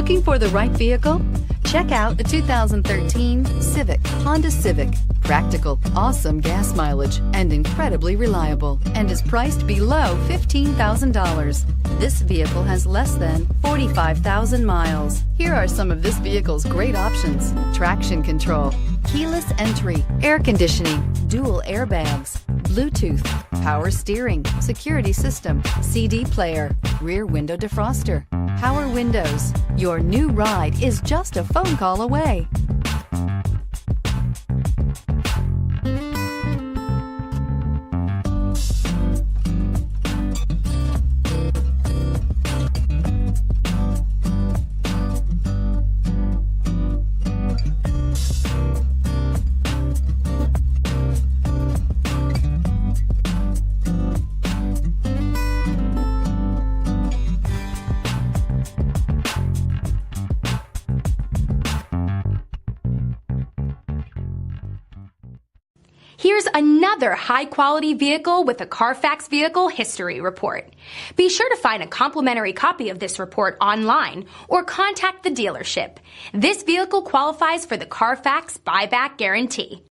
Looking for the right vehicle? Check out the 2013 Honda Civic. Practical, awesome gas mileage, and incredibly reliable, and is priced below $15,000. This vehicle has less than 45,000 miles. Here are some of this vehicle's great options: traction control, keyless entry, air conditioning, dual airbags, Bluetooth, power steering, security system, CD player, rear window defroster, power windows. Your new ride is just a phone call away. Here's another high-quality vehicle with a Carfax Vehicle History Report. Be sure to find a complimentary copy of this report online or contact the dealership. This vehicle qualifies for the Carfax Buyback Guarantee.